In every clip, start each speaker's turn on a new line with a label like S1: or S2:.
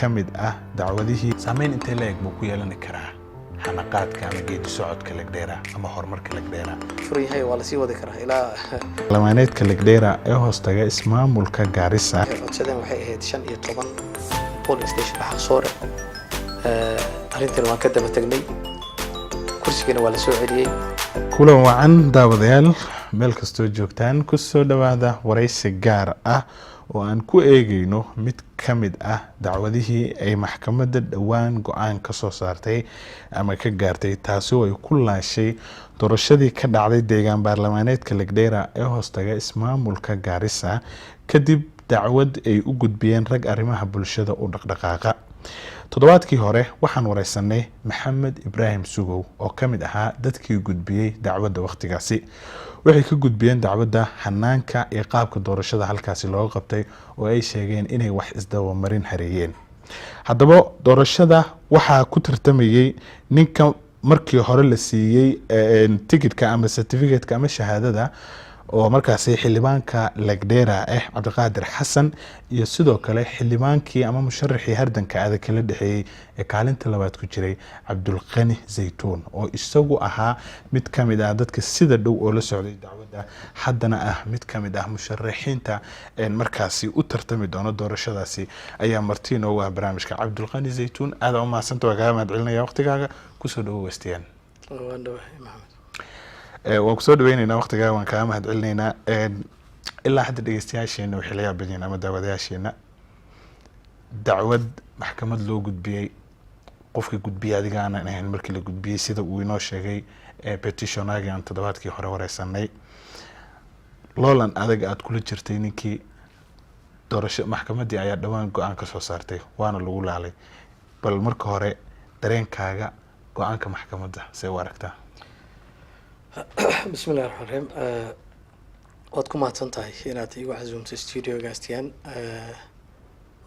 S1: kamid dacwadihii saameyn intee leeg buu ku yeelan karaa xanaqaadka ama geedi socodka Lagdera ama horumarka Lagdera
S2: furiyahay waa la sii wadi karaa ilaa
S1: lamaneedka Lagdera ee hoostaga ismaamulka Garissa
S2: codsadeen waxay ahayd 15 police station xaqsoore arrintan waan ka daba tagnay kursigana waa la soo celiyay
S1: kulan wacan daawadayaal meel kastoo joogtaan ku soo dhawaada waraysi gaar oo aan ku eegayno mid kamid dacwadihii ay maxkamadda dhawaan go'aan ka soo saartay ama ka gaartay taasoo ay ku laashay doorashadii ka dhacday deegaan baarlamaaneedka Lagdera ee hoostaga ismaamulka Garissa kadib dacwad ay u gudbiyeen rag arrimaha bulshada u dhaqdhaqaaqa toddobaadkii hore waxaan wareysanay Maxamed Ibrahim Sugow oo kamid ahaa dadkii gudbiyay dacwadda waqtigaasi waxay ka gudbiyeen dacwadda xanaanka iyo qaabka doorashada halkaasi loo qabtay oo ay sheegeen inay wax isdaba marin hareeyeen haddaba doorashada waxa ku tartamayay ninka markii hore la siiyay ticketka ama certificate ama shahaadada oo markaasi xildhibaanka Lagdera Cabdiqaadir Xasan iyo sidoo kale xildhibaankii ama musharaxii hardanka adag kala dhaxeeyay ee kaalinta labaad ku jiray Cabdulqani Zaytuun oo isagu ahaa mid kamid dadka sida dhow oo la socday dacwadda haddana mid kamid musharaxiinta markaasi u tartami doona doorashadaasi ayaa martiin oo waa barnaamijka Cabdulqani Zaytuun aad u maasanta waa mahad celinaya waqtigaaga ku soo dhaw wastiyaan waan soo dhaweynayna waqtiga waan ka mahad celinayna ilaa hadda dhageystayaasheena waxay la yaabeen ama daawadayaasheena dacwad maxkamad loo gudbiyay qofkii gudbiyay adiga aan ahayn markii la gudbiyay sida uu inoo sheegay petitionaga aan toddobaadkii hore wareysanay loolan adag aad kula jirtay ninkii doorasho maxkamadii ayaa dhawaan go'aan ka soo saartay waana lagu laalay bal marka hore dareenkaaga go'aanka maxkamadda see u aragtaa
S2: بسم الله الرحمن الرحيم واد كما تنتهي هنا تيجي عزوم استوديو جاستيان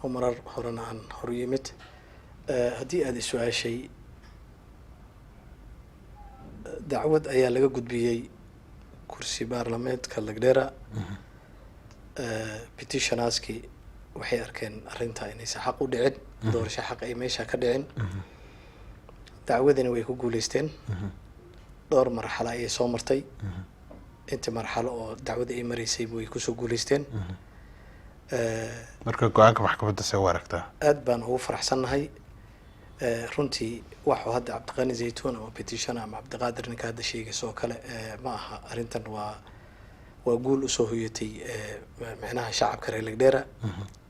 S2: ومرر هرنا عن هريمت هدي سؤال شيء دعوة أيها لقى قد بيجي كرسي برلمانت كاللقدرة بيتيشن أسكي وحي أركان أرنتها إني سحقوا دعين دور شحق أي ميشا كدعين دعوة ذي نويكو قوليستين دور مرحلة أي سو مرتي أنت مرحلة أو دعوة أي مريسي بوي كوسو جوليستين
S1: مركز قاعك محكمة سواركتا
S2: أدبان هو فرح سنهاي رنتي واحد هذا عبدالغني زيتون أو بيتيشنا مع عبدالقادر إنك هذا الشيء سو كله معها أرنتن وأقول سهويتي معناها شعب كري Lagdera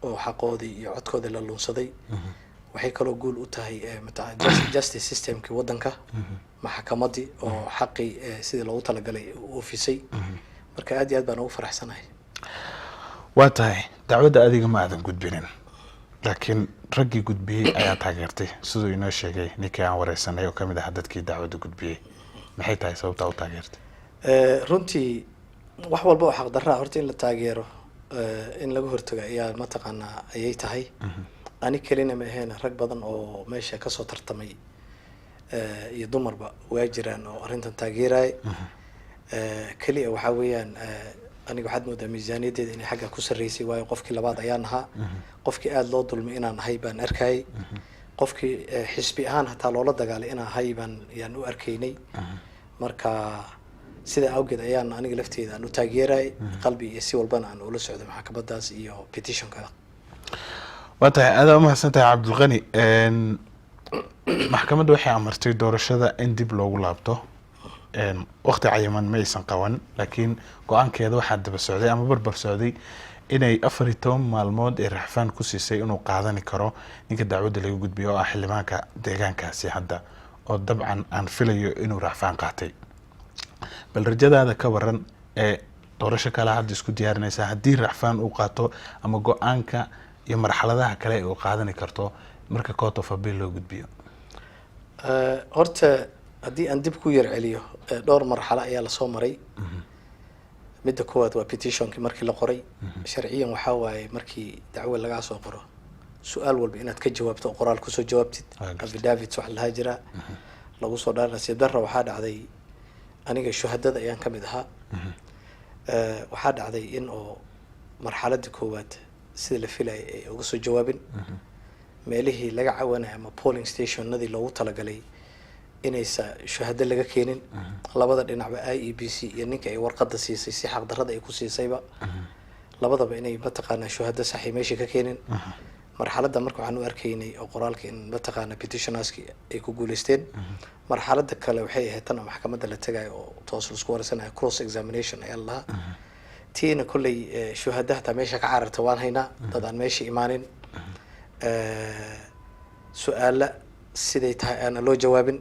S2: وحقودي يعد كود للون صدي waxay kaloo guul u tahay justice systemkii wadanka maxkamadii oo xaqi sidii loogu talagalay u ofisay marka aad iyo aad baan ugu faraxsanahay
S1: waa tahay dacwadda adiga ma aadan gudbinin laakiin raggii gudbiyay ayaa taageertay sidoo inoo sheegay ninkii aan wareysanay oo kamid ah dadkii dacwadda gudbiyay maxay tahay sababta uu taageertay
S2: runtii wax walba oo xaq darro horta in la taageero in laga hortago ayaa ma taqaanaa ayay tahay أنا كلنا مهنا رك بدن أو ماشي كسر ترتمي يدمر بقى واجران أو أرنتن تاجيراي كلي أو حويان أنا واحد مدة ميزانية دي إني حاجة كسر رئيسي ويقف كل بعض أيامها قف كي قال لو ظلم إنا هايبان أركاي قف كي حسبي أنا حتى لو لدق على إنا هايبان يعني أركيني مركا سيدا أوجد أيام أنا قلفتي إذا إنه تاجيراي قلبي يسي والبنا أنه لسه عندما حكبت داس إياه بيتيشن كذا
S1: واتاي هذا ما حسنت عبد الغني ان محكمة waxay amartay doorashada in dib loogu laabto waqti cayiman ma aysan qaban laakiin go'aankeeda waxa daba socday ama barbar socday inay 14 maalmood ee raxfaan ku siisay inuu qaadan karo ninka dacwadda lagu gudbiyo oo xildhibaanka deegaankaasi hadda oo dabcan aan filayo inuu raxfaan qaatay bal rajadaada ka waran ee doorasho kale hadda isku diyaarinaysa hadii raxfaan uu qaato ama go'aanka iyo marxaladaha kale ee uu qaadan karto marka court of appeal loo gudbiyo
S2: horta hadii aan dib ku yar celiyo dhowr marxalo ayaa la soo maray midda koowaad waa petitionkii markii la qoray sharciyan waxa waaye markii dacwo laga soo qoro su'aal walba inaad ka jawaabto qoraal ku soo jawaabtid affidavit wax la jira lagu soo dhaarnay darra waxa dhacday aniga shuhadada ayaan kamid ahaa waxa dhacday in oo marxaladda koowaad sida la filay uga soo jawaabin meelihii laga cawanaya ama polling stationadii loogu talagalay inaysa shuhada laga keenin labada dhinacba IEBC iyo ninka ay warqada siisay si xaq darrada ay ku siisayba labadaba inay mataqaana shuhada saxi meeshii ka keenin marxaladda marka waxaan u arkaynay oo qoraalka in mataqaana petitionerski ay ku guuleysteen marxaladda kale waxay ahayd tan maxkamadda la tagayo oo toos isku wareysanayo cross examination ayaa lahaa tiina kolley shuhada hataa meesha ka cararta waan haynaa dad aan meesha imaanin su-aala siday tahay aana loo jawaabin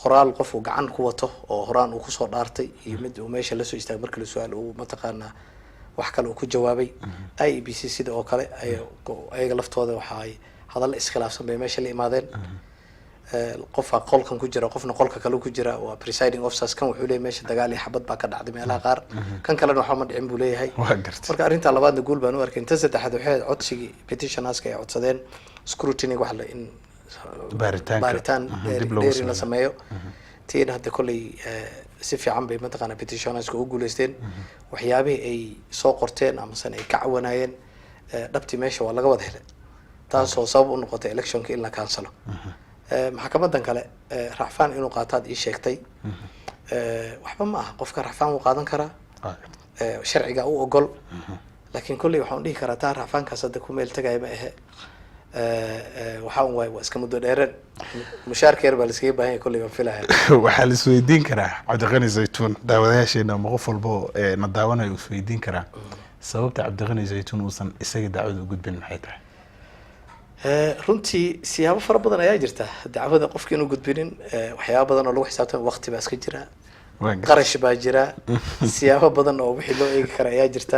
S2: qoraal qof uu gacan ku wato oo horaan uu kusoo dhaartay iyo mid uu meesha lasoo istaagay marka la su-aal uu mataqaanaa wax kale uu ku jawaabay IEBC sida oo kale ayaga laftooda waxa ay hadal iskhilaafsan bay meesha la imaadeen qofka qolkan ku jira qofna qolka kale ku jira waa presiding officers kan wuxuu leeyahay meesha dagaal iyo xabad baa ka dhacday meelaha qaar kan kalena waxa ma dhicin buu leeyahay marka arrinta labaadna guul baan u arkay inta saddexaad waxay codsigii petitionerska ay codsadeen scrutiny wax la in baaritaan dheeri la sameeyo tiina hadda kolley si fiican bay mataqaana petitionerska u guuleysteen waxyaabihii ay soo qorteen amasan ay ka cawanayeen dhabti meesha waa laga wada helay taasoo sabab u noqotay electionka in la kaansalo maxkamadan kale racfaan inuu qaataad ii sheegtay waxba ma aha qofka racfaan uu qaadan karaa sharciga u ogol laakiin kolley waxaan dhihi karaa taa racfaankaas hadda ku meel tagaya ma ahe waxaa un waay waa iska muddo dheereen mushaarka yar baa la iskaga baahan yahay kolley baan filaya
S1: waxaa la isweydiin karaa cabdiqani zaytuun daawadayaasheena ama qof walbo na daawanayo isweydiin karaa sababta cabdiqani zaytuun uusan isaga dacwada u gudbin maxay tahay
S2: runtii siyaabo fara badan ayaa jirta dacwada qofka inuu gudbinin waxyaaba badan oo lagu xisaabtan waqti baa iska jira qarash baa jira siyaabo badan oo wixii loo eegi kara ayaa jirta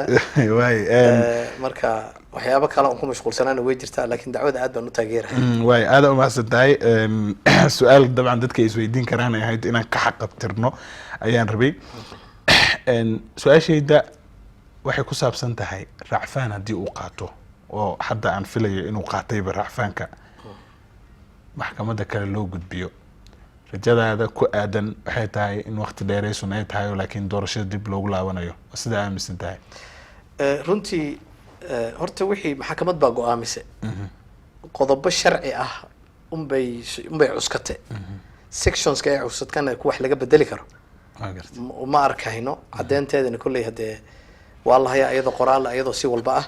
S2: marka waxyaabo kale oo ku mashquulsanaana way jirtaa laakiin dacwada aad baan u taageerahay
S1: waay aad u mahadsan tahay su-aal dabcan dadka isweydiin karaan ay ahayd inaan ka xaqabtirno ayaan rabay su-aashayda waxay ku saabsan tahay racfaan haddii uu qaato oo hadda aan filayo inuu qaatayba racfaanka maxkamadda kale loo gudbiyo rajadaada ku aadan waxay tahay in waqti dheeraysun ay tahay laakiin doorashada dib loogu laabanayo sida aaminsan tahay
S2: runtii horta wixii maxkamad baa go-aamisay qodobo sharci ah unbay cuskatay sectionska ay cuskatana wax laga bedeli karo ma arkayno caddeynteedana kolley haddee waa la hayaa iyadoo qoraal iyadoo si walba ah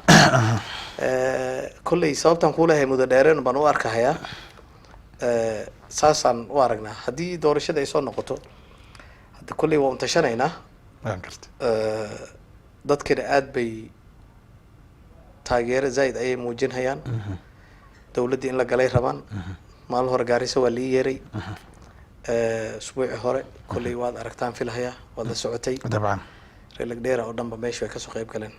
S2: kolley sababtaan kuu leeyahay muddo dheereen baan u arkahayaa saasaan u aragnaa haddii doorashada ay soo noqoto hadda kolley waa untashanaynaa dadkana aad bay taageero zaaid ayay muujinhayaan dawladdii in la galay rabaan maalin hore gaarisa waa lii yeeray usbuuci hore kolley waad aragtaan filahayaa waad la socotay
S1: dabcan
S2: reelagdheera oo dhanba meesha way kasoo qayb galeen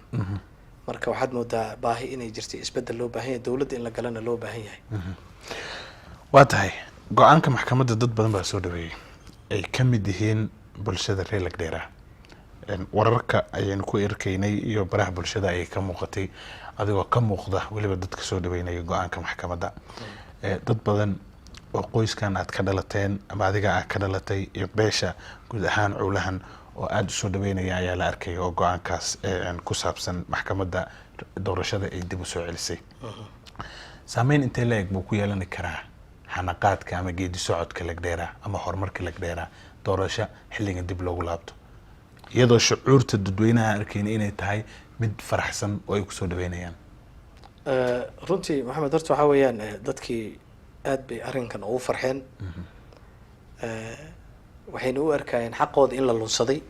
S2: marka waxaad moodaa baahi inay jirtay isbedel loo baahan yahay dawladda in la galana loo baahan yahay
S1: waa tahay go-aanka maxkamadda dad badan baa soo dhaweeyey ay ka mid yihiin bulshada reelagdheera wararka ayaynu ku erkaynay iyo baraha bulshada ayay ka muuqatay adigoo ka muuqda weliba dadka soo dhaweynaya go-aanka maxkamadda dad badan oo qoyskan aad ka dhalateen ama adiga aad ka dhalatay iyo beesha guud ahaan cowlahan oo aada usoo dhaweynaya ayaa la arkay oo go-aankaas ku saabsan maxkamadda doorashada ay dib u soo celisay saameyn intee la eg buu ku yeelani karaa xanaqaadka ama geedi socodka lagdheera ama horumarka lagdheera doorasho xilligan dib loogu laabto iyadoo shucuurta dadweynaha arkayna inay tahay mid faraxsan oo ay kusoo dhaweynayaan
S2: runtii maxamed horta waxaa weeyaan dadkii aad bay arrinkan ugu farxeen waxayna u arkayeen xaqooda in la lunsaday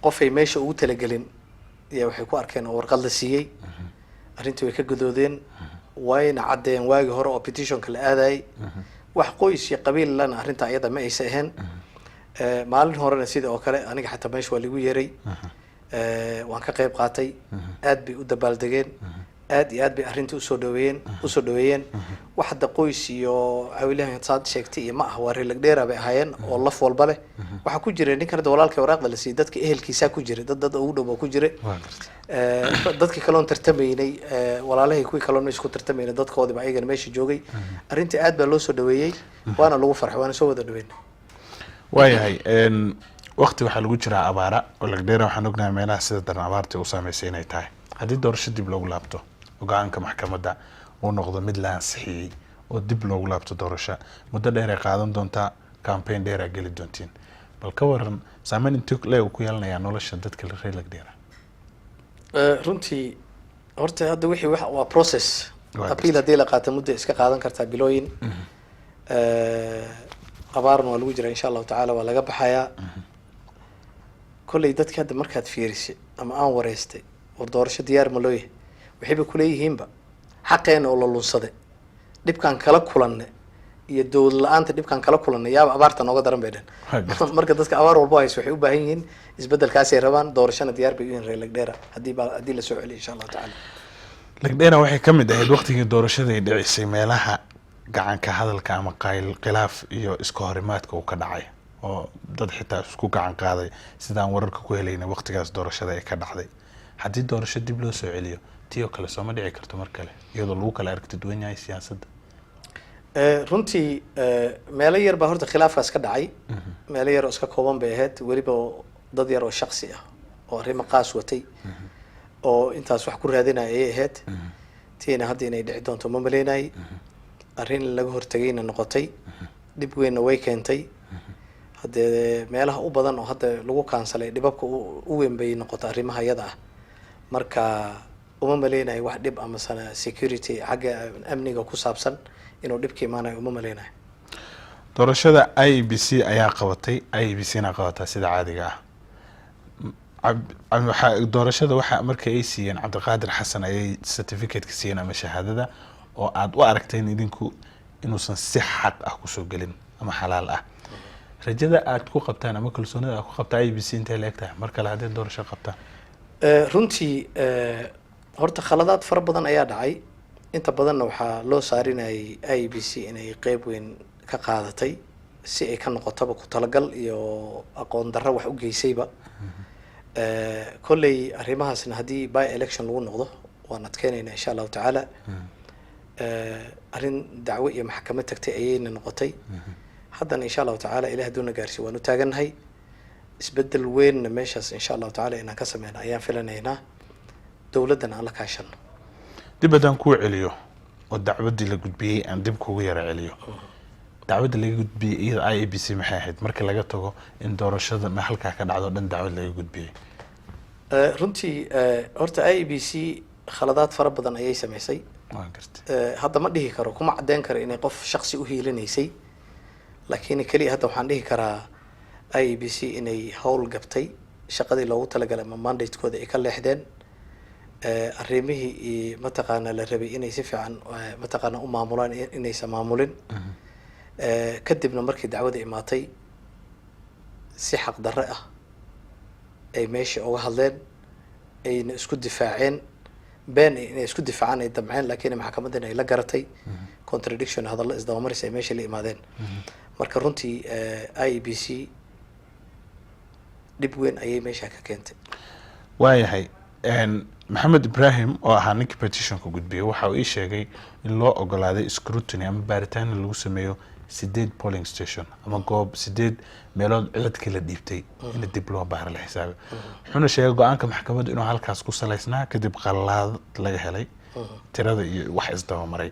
S2: qofay meesha ugu talagelin ayaa waxay ku arkeen oo warqad la siiyey arrintii way ka gadoodeen wayna caddeeyeen waagii hore oo petitionka la aadayay wax qoys iyo qabiil lana arrintaa iyada ma aysa ahayn maalin horena sida oo kale aniga xataa meesha waa ligu yeeray waan ka qayb qaatay aad bay u dabaaldegeen aad iyo aad bay arrintii usoo dhaweeyeen wax hadda qoys iyo cawilahan saad sheegtay iyo ma ah waa reelagdheera bay ahaayeen oo laf walba leh waxaa ku jira ninkan hadda walaalka waraaqda la siiyey dadka ehelkiisaa ku jiray dad ugu dhow baa ku jiray dadkii kaloon tartamaynay walaalahay kuwii kaloon meesha ku tartamaynay dadkoodiba ayagana meesha joogay arrintii aad baa loo soo dhaweeyey waana lagu farxay waana soo wada dhaweyn
S1: waayahay waqti waxaa lagu jiraa abaara oo lagdheera waxaan ognahay meelaha sida daran abaarta u saameysay inay tahay haddii doorasho dib loogu laabto go-aanka maxkamadda uu noqdo mid la ansixiyey oo dib loogu laabto doorasho muddo dheer ay qaadan doontaa campaign dheer ay geli doontiin bal ka waran saameyn intuu leeyahay ku yeelanayaa nolosha dadka reer Lagdheera
S2: runtii horta hadda wixii waa process appeal hadii la qaato muddo iska qaadan kartaa bilooyin abaarna waa lagu jira insha Allah taala waa laga baxayaa kulay dadka hadda markaad fiirisay ama aan wareystay oo doorasho diyaar ma loo yahay waxay ku leeyihiinba xaqeena oo la lunsaday dhibkan kala kulanay iyo dawlad la'aanta dhibkan kala kulanay yaaba abaarta nooga daran bay dhan marka dadka abaar walba ay waxay u baahan yihiin isbedelkaas ay rabaan doorashada diyaar bay u yihiin reer Lagdheera hadii la soo celiyo insha Allah taala
S1: Lagdheera waxay kamid ahayd waqtigii doorashada ay dhicisay meelaha gacanka hadalka ama khilaaf iyo isku horimaadka uu ka dhacay oo dad xitaa isku gacan qaaday sidaan wararka ku helaynay waqtigaas doorashada ay ka dhacday haddii doorasho dib loo soo celiyo tiyo kale soo ma dhici karto mar kale iyadoo lagu kala aragti duwan yahay siyaasadda
S2: runtii meelo yar baa horta khilaafkaas ka dhacay meelo yar oo iska kooban bay ahayd weliba dad yar oo shakhsi ah oo arrimo qaas watay oo intaas wax ku raadinaya ay ahayd tiina hadda inay dhici doonto ma maleynay arrin laga hortagayna noqotay dib weyn way keentay hadda meelaha u badan oo hadda lagu kaansalay dhibabka u weyn bay noqotay arrimaha yada ah marka uma maleynay wax dhib ama sana security xagga amniga ku saabsan inuu dhibka imaanayo uma maleynay
S1: doorashada IEBC ayaa qabatay IEBC-na qabataa sida caadiga ah waxa doorashada waxa markay ay siiyeen Cabdiqaadir Xasan ayay certificate ka siiyeen ama shahaadada oo aad u aragteen idinku inuusan si xaq ah ku soo galin ama xalaal ah rajada aad ku qabtaan ama kalsoonida aad ku qabtaa IEBC intee la egtahay marka la hadeen doorasho qabtaan
S2: runtii horta khaladaad fara badan ayaa dhacay inta badanna waxaa loo saarinayay IEBC inay qayb weyn ka qaadatay si ay ka noqotaba ku talagal iyo aqoon darro wax u geysayba kolley arrimahaasna haddii by election lagu noqdo waan adkeynayna insha Allah taala arrin dacwo iyo maxkamad tagtay ayayna noqotay haddana insha Allah taala ilaahay doona gaarsi waanu taaganahay isbedel weyn meeshaas insha Allah taala inaan ka sameeyno ayaan filanaynaa dawladana aan la kaashano
S1: dibadaan ku celiyo oo dacwadii la gudbiyay aan dib kugu yara celiyo dacwadda laga gudbiyay iyada IEBC maxay ahayd marka laga tago in doorashada ma halka ka dhacdo dhan dacwad laga gudbiyay
S2: runtii horta IEBC khaladaad fara badan ayay sameysay
S1: waan gartay
S2: hadda ma dhihi karo kuma cadeyn karo inay qof shakhsi u hiilinaysay laakiin kaliya hadda waxaan dhihi karaa IEBC inay hawl gabtay shaqadii loogu talagalay ama mandate-kooda ay ka leexdeen arrimihii mataqaana la rabay inay si fiican mataqaana u maamulaan inaysan maamulin kadibna markii dacwada imaatay si xaq darre ah ay meesha uga hadleen ayna isku difaaceen been inay isku difaacaan ay damceen laakiin maxkamadana ay la garatay contradiction hadallo isdabamaris ay meesha la imaadeen marka runtii IEBC dib weyn ayay meesha ka keentay
S1: waayahay Maxamed Ibrahim oo ahaa ninkii petitionka gudbiyay waxa uu sheegay in loo ogolaaday scrutiny ama baaritaan lagu sameeyo 8 polling station ama goob 8 meelood ciladkii la dhiibtay in dib loo baaro la xisaabo wuxuuna sheegay go'aanka maxkamadda inuu halkaas ku saleysnaa kadib qalad laga helay tirada iyo wax isdaba maray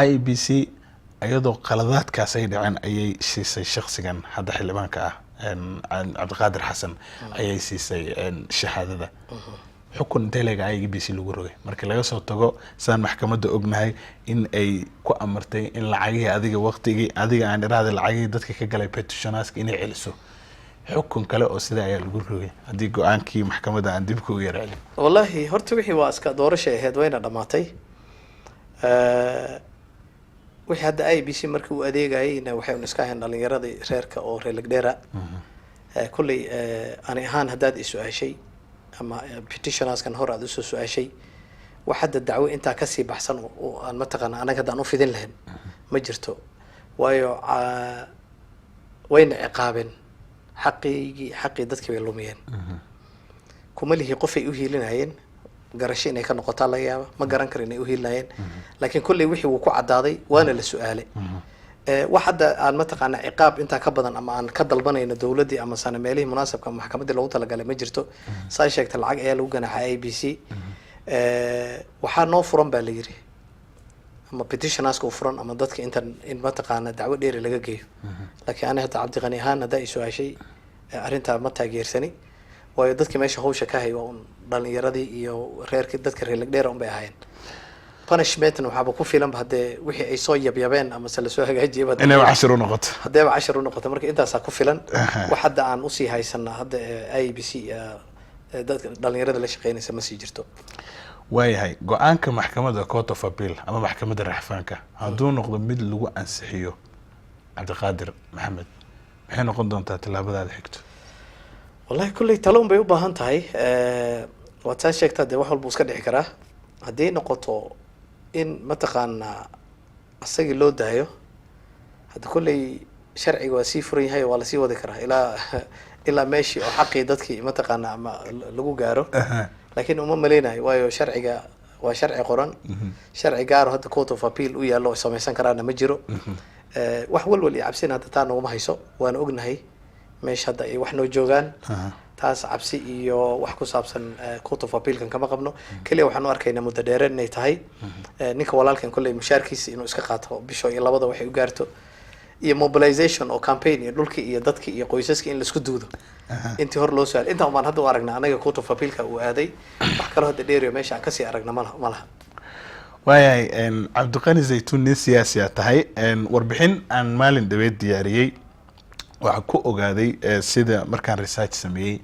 S1: IEBC ayadoo qaladaadkaas ay dhaceen ayay siisay shakhsigan hadda xildhibaanka ah Cabdiqaadir Xasan ayay siisay shahaadada xukun intelega IEBC lagu rogay markii laga soo tago saan maxkamadda ognahay in ay ku amartay in lacagii adiga waqtigii adiga aan iraada lacagii dadka ka galay petitionaska inay celiso xukun kale oo sida ayaa lagu rogay hadii go'aankii maxkamadda aan dib ku yara celin
S2: wallahi horta wixii waa iska doorasho ahayd wayna dhamaatay wixii hadda IEBC markii uu adeegayayna waxay iska ahayn dhalinyaradii reerka oo reer Lagdheera kulley ani ahaan haddaad i su'aashay ama petitionaskan hor aad u soo su'aashay wax hadda dacwo intaa ka sii baxsan oo aan mataqaana anaga hadaan u fidin lahayn ma jirto waayo wayna ciqaabeen xaqii dadkii bay lumiyeen kuma lihi qofay u hiilinayeen garasho inay ka noqotaa laga yaaba ma garan karo inay u hiilinayeen laakiin kulley wixii wuu ku cadaaday waana la su'aalay wax hadda aan mataqaana ciqaab intaa ka badan ama aan ka dalbanayno dawladdii ama sana meelihii munaasabka maxkamaddii loogu talagalay ma jirto saa sheegta lacag ayaa lagu ganaaxay IEBC waxaa noo furan baa la yiri ama petitionaska u furan ama dadka in mataqaana dacwo dheeri laga geeyo laakiin aniga hadda cabdiqani ahaan haddaa isu heshay arrintaa ma taageersani waayo dadkii meesha hawsha ka hay waa un dhalinyaradii iyo reerkii dadka reer lagdheera un bay ahaayeen punishmentna waxaaba ku filanba haddee wixii ay soo yabyabeen ama se lasoo hagaajiyaba
S1: inay cashir u noqoto
S2: haddeeba cashir u noqoto marka intaasaa ku filan wax hadda aan usii haysana hadda i b c dadka dhalinyarada la shaqeynaysa ma sii jirto
S1: waayahay go-aanka maxkamadda court of appeal ama maxkamadda racfaanka hadduu noqdo mid lagu ansixiyo cabdiqaadir maxamed maxay noqon doontaa tallaabadaada xigto
S2: wallahi kulley talo un bay u baahan tahay waad saa sheegtaa dee wax walba iska dhici karaa haddii noqoto in mataqaanaa asagii loo daayo hadda kulley sharciga waa sii furan yahay waa lasii wadi karaa ilaa meeshii oo xaqii dadkii mataqaanaa ama lagu gaaro laakiin uma maleynayo waayo sharciga waa sharci qoran sharci gaaro hadda court of appeal u yaallo samaysan karaana ma jiro wax walwal iyo cabsina hadda taa naguma hayso waana ognahay meesha hadda ay wax noo joogaan taas cabsi iyo wax ku saabsan court of appealkan kama qabno kaliya waxaan u arkaynaa muddo dheere inay tahay ninka walaalkan kolley mushaarkiisa inuu iska qaato bisho iyo labada waxay u gaarto iyo mobilization oo campaign iyo dhulkii iyo dadkii iyo qoysaskii in laisku duudo intii hor loo soo intaan baan hadda u aragnaa anaga court of appealka uu aaday wax kaloo hadda dheeriyo meesha aan kasii aragna ma laha
S1: waayahay cabdiqani zaytuun nin siyaasiya tahay warbixin aan maalin dhaweed diyaariyey waxaa ku ogaaday sida markaan research sameeyey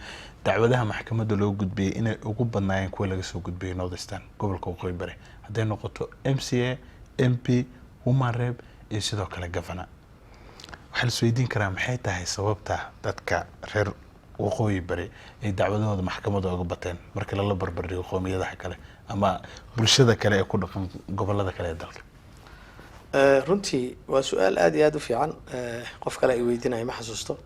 S1: dacwadaha maxkamadda loo gudbiyey inay ugu badnaayeen kuwa laga soo gudbiyey northeastern gobolka waqooyi bari hadday noqoto m c a m p human rep iyo sidoo kale governor waxaa lasweydiin karaa maxay tahay sababta dadka reer waqooyi bari ay dacwadahooda maxkamadda uga bateen marka lala barbardhigo qoomiyadaha kale ama bulshada kale ee ku dhaqan gobolada kale ee dalka
S2: runtii waa su-aal aada iyo aada u fiican qof kale ay weydiinayo ma xasuusto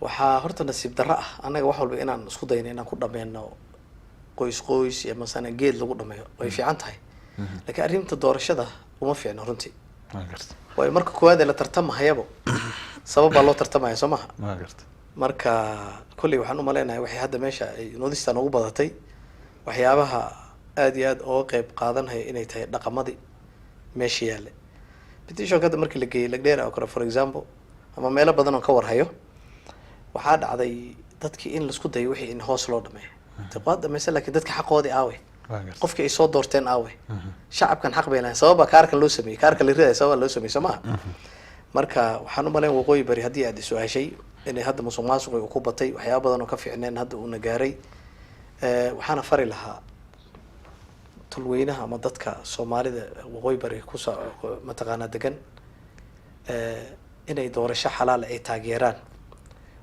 S2: waxaa horta nasiib darro ah annaga wax walba inaan isku dayno inaan ku dhameyno qoys iyo masana geed lagu dhameeyo way fiican tahay laakiin arrinta doorashada uma fiicno runtii waayo marka koowaad la tartamahayabo sabab baa loo tartamaya soo maha marka kulley waxaan u maleynahay waxay hadda meesha ay northeastern ugu badatay waxyaabaha aada iyo aada ooga qeyb qaadanaya inay tahay dhaqamadii meesha yaale petitionka hadda markii la geeyey lagdheera oo kale for example ama meelo badan oo ka warhayo waxaa dhacday dadkii in laisku dayo wixii in hoos loo dhameeyo waad dhamaysa laakiin dadka xaqoodii aawe qofkii ay soo doorteen aawe shacabkan xaq bay lahayn sababa kaarkan loo sameeyey kaarka la riday sababa loo sameeyey soo maha marka waxaan u malayn waqooyi bari haddii aad isu heshay inay hadda musuq maasuqi uu ku batay waxyaaba badan oo ka fiicneen hadda uuna gaaray waxaana fari lahaa tulweynaha ama dadka soomaalida waqooyi bari kusoo mataqaanaa degan inay doorasho xalaala ay taageeraan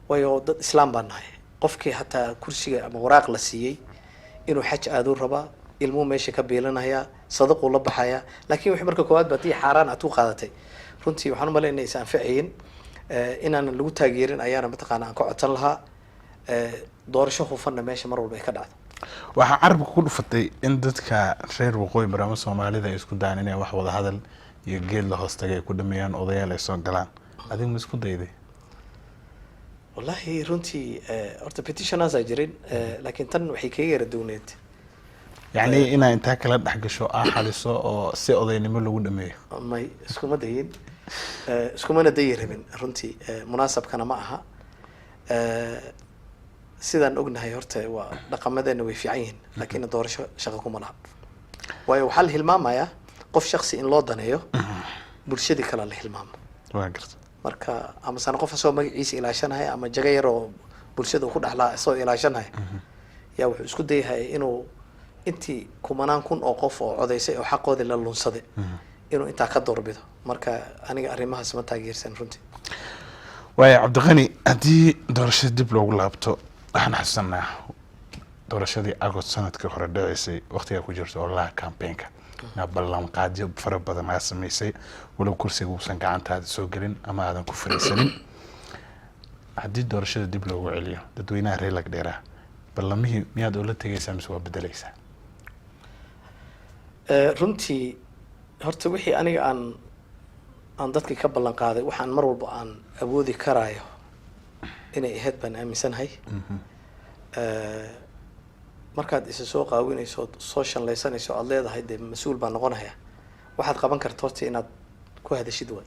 S2: waayo dad islaam baan nahay qofkii hataa kursiga ama waraaq la siiyey inuu xaj aaduu rabaa ilmuhu meesha ka biilanayaa sadaquu la baxayaa laakiin wixii marka koowaad ba haddii xaaraan aad ku qaadatay runtii waxaan u malayn inay is anfacayin inaanan lagu taageerin ayaana mataqaana aan ka codsan lahaa doorasho hufanna meesha mar walba ay ka dhacdo
S1: waxaa carabka ku dhufatay in dadka reer waqooyi bari ama soomaalida ay isku dayaan inay wax wada hadal iyo geed la hoostagay ay ku dhameeyaan odayaal ay soo galaan adiga ma isku dayday
S2: wallahi runtii horta petitionaasaa jirin laakiin tan waxay kaga yara downeed
S1: yacni inaa intaa kala dhex gasho xaliso oo si odaynimo lagu dhameeyo
S2: may iskuma dayin iskumana dayi rabin runtii munaasabkana ma aha sidaan ognahay horta waa dhaqamadeena way fiican yihiin laakiin doorasho shaqo kuma laha waayo waxaa la hilmaamayaa qof shaksi in loo daneeyo bulshadii kale la hilmaamo
S1: waa garta
S2: marka ama sana qof asoo magaciisa ilaashanaya ama jaga yar oo bulshada ku dhaxlaa asoo ilaashanaya yaa wuxuu isku dayahay inuu intii kumanaan kun oo qof oo codaysay oo xaqoodii la lunsaday inuu intaa ka doorbido marka aniga arrimahaas ma taageersan runtii
S1: waayo cabdiqani haddii doorashada dib loogu laabto waxaan xasuusanaa doorashadii agost sanadkii hore dhaceysay waqtigaa ku jirto ololaha campaignka ballanqaadyo fara badan aa samaysay walow kursiga uusan gacantaada soo gelin ama aadan ku fariisanin haddii doorashada dib loogu celiyo dadweynaha reer lagdheera ballamihii miyaad ula tegaysaa mise waa bedelaysaa
S2: runtii horta wixii aniga aan dadkii ka ballan qaaday waxaan mar walba aan awoodi karaayo inay ahayd baan aaminsanahay markaad isa soo qaawinayso soo shanlaysanayso aad leedahay dee mas-uul baa noqonaya waxaad qaban karta horta inaad ku hadashid way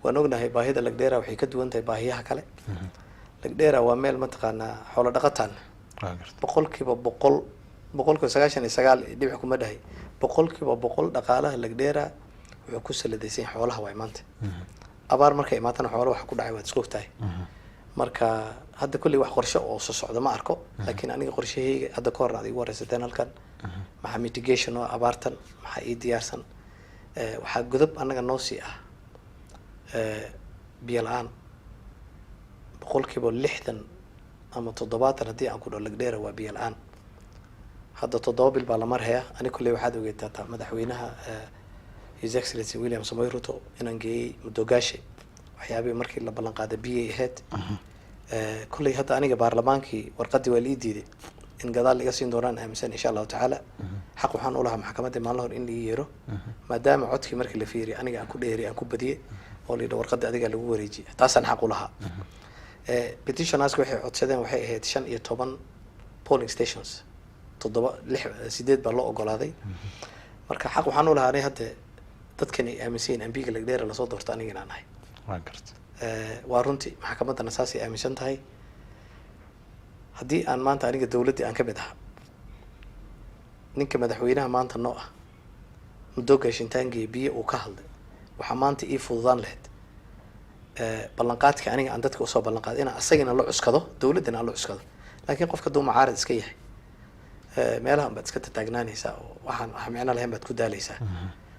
S2: waan ognahay baahida lagdheera waxay ka duwan tahay baahiyaha kale lagdheera waa meel mataqaanaa xoolo dhaqataan boqolkiiba boqolkiiba 99 dhibic kuma dhahay boqolkiiba boqol dhaqaalaha lagdheera wuxuu ku saladaysan xoolaha way maanta abaar markay imaatana xoolo waxa ku dhacay waad isku ogtahay marka hadda kulli wax qorshe oo soo socda ma arko laakiin aniga qorshahayga hadda ka hor adigu waraysateen halkan maxaa mitigation oo abaartan maxaa ii diyaarsan waxaa godob anaga noo sii ah biyo la-aan boqolkiiba 60 ama 70 haddii aan ku dhaho lagdheera waa biyo la-aan hadda 7 bil baa la marhaya ani kulli waxaad ogeetaa madaxweynaha His Excellency William Samoei Ruto inaan geeyay Mudoogaashe waxyaabihii markii la ballan qaaday biyay ahayd kulli hadda aniga baarlamaankii warqadii waa lii diiday in gadaal iga siin doonaan aaminsan insha Allah taala xaq waxaan u lahaa maxkamadda maalin hor in la yeero maadaama codkii markii la fiiriyay aniga aan ku dheeri aan ku badiyay oo liida warqadda adiga lagu wareejiyay taasaan xaq u lahaa petitioners waxay codsadeen waxay ahayd 15 polling stations 8 baa loo ogolaaday marka xaq waxaan u lahaa anay hadda dadkani aaminsan ambiga lagdheera la soo doorto aniga inaan ahay
S1: waa gartay
S2: waa runtii maxkamadda saasi aaminsan tahay haddii aan maanta aniga dawladii aan ka mid ahaa ninka madaxweynaha maanta noo ah Mudoogaashe intaangiyo biyo uu ka hadlay waxaa maanta ii fududaan lahayd ballanqaadka aniga aan dadka usoo ballanqaaday inaan asagina la cuskado dawladina aan la cuskado laakiin qofka duu mucaarad iska yahay meelahan baad iska taagnaanaysaa oo waxaan micno lahayn baad ku daalaysaa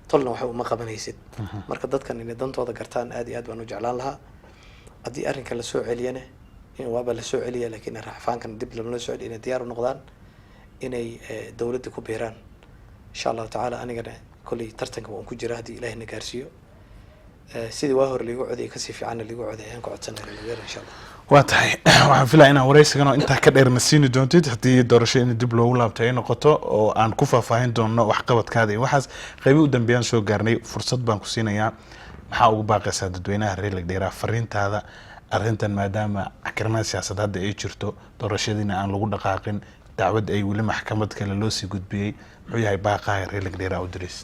S2: tolna waxa uma qabanaysid marka dadkan inay dantooda gartaan aad iyo aad baan u jeclaan lahaa haddii arrinka la soo celiyana in waaba la soo celiya laakiin raafaankan dib lama soo celiyo inay diyaar u noqdaan inay dawladda ku beeraan insha Allah taala anigana kulli tartanka waan ku jira haddii Ilaahay na gaarsiiyo sidii waa hor liigu coday ka si fiican liigu coday aan ku codsanahay lageer insha Allah
S1: waa tahay waxaan filayaa inaan waraysigan oo intaa ka dheer nasiini doontid haddii doorasho in dib loogu laabto ay noqoto oo aan ku faahfaahin doono wax qabadkaada iyo waxaas qaybi u dambeeyaan soo gaarnay fursad baan ku siinayaa maxaa ugu baaqaysaa dadweynaha reer lagdheera fariintaada arrintan maadaama akrinada siyaasadda hadda ay jirto doorashadiina aan lagu dhaqaaqin dacwad ay weli maxkamad kale loo sii gudbiyay muxuu yahay baaqaha reer lagdheera u diris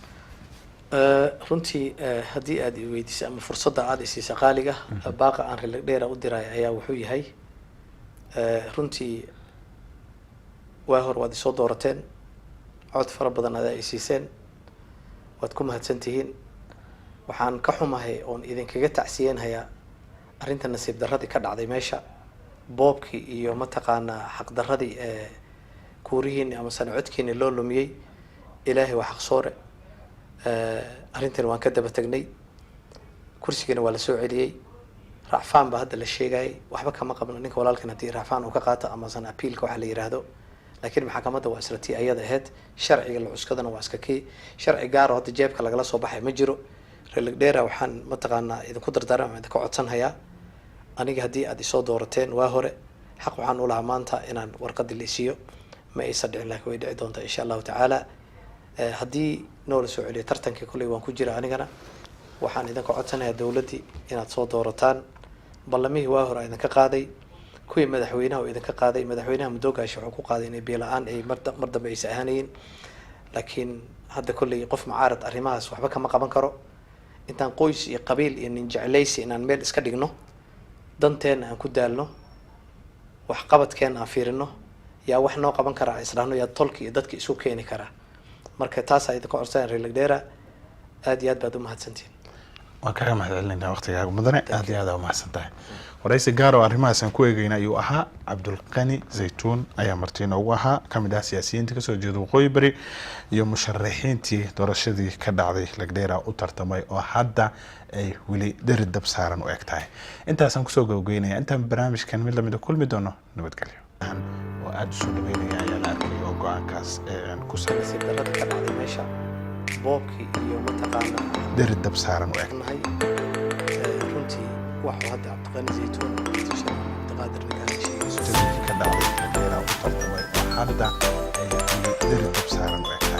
S2: runtii haddii aad i weydiisay ama fursadda aad isiisa qaaliga baaqa aan reer lagdheera u diray ayaa wuxuu yahay runtii waa hor waad isoo doorateen cod fara badan aad isiiseen waad ku mahadsantihiin waxaan ka xumahay oon idinkaga tacsiyeenhayaa arrinta nasiib darradii ka dhacday meesha boobkii iyo mataqaanaa xaq darradii kuurihiini ama sanacodkiini loo lumiyey ilaahay waa xaq soore arrintan waan ka daba tagnay kursigana waa la soo celiyey racfaan baa hadda la sheegayay waxba kama qabno ninka walaalkan haddii racfaan uu ka qaato ama san appealka waxa la yiraahdo laakiin maxkamadda waa isla tii ayada ahayd sharciga la cuskadana waa iska kii sharci gaar oo hadda jeebka lagala soo baxay ma jiro reer lagdheera waxaan mataqaanaa idinku dardaarama idinka codsanhayaa aniga haddii aad isoo doorateen waa hore xaq waxaan u lahaa maanta inaan warqadii la isiiyo ma aysan dhicin laakiin way dhici doontaa insha allahu tacaala haddii noola soo celiyo tartankii kulley waan ku jira anigana waxaan idinka codsanayaa dawladdii inaad soo doorataan ballamihii waa hore idinka qaaday kuwii madaxweynaha oo idinka qaaday madaxweynaha Mudoogaashe wuxuu ku qaaday inay biyo la-aan ay mar dambe aysan ahaanayeen laakiin hadda kulley qof mucaarad arrimahaas waxba kama qaban karo intaan qoys iyo qabiil iyo nin jeclaysi inaan meel iska dhigno danteena aan ku daalno wax qabadkeena aan fiirino yaa wax noo qaban karaa isdhaahno yaa tolki iyo dadka isu keeni karaa marka taas ay idinka codsanayaan reer lagdheera aad iyo aad baad u mahadsantihiin
S1: waan kaga mahadcelinaynaa waqtigaaga mudane aad iyo aad u mahadsantahay waraysi gaar oo arrimahaas aan ku eegayna ayuu ahaa Cabdulqani Zaytuun ayaa martii noogu ahaa kamid ah siyaasiyiinta kasoo jeeda waqooyi bari iyo musharaxiintii doorashadii ka dhacday lagdheera u tartamay oo hadda ay weli deri dab saaran u eg tahay intaasaan kusoo gabagabeynaya intaan barnaamijkan mid lamid kulmi doono nabadgelyo oo aad u soo dhaweynaya ayaa la arkay oo go-aankaas ku
S2: nasiib darrada ka dhacday meesha boobkii iyo mataqaanaa
S1: deri dab saaran u eg
S2: runtii waxuu hadda Cabdulqani Zaytuun Cabdiqaadir ninkaan sheegay
S1: ka dhacday lagdheera u tartamay oo hadda ay weli deri dab saaran u eg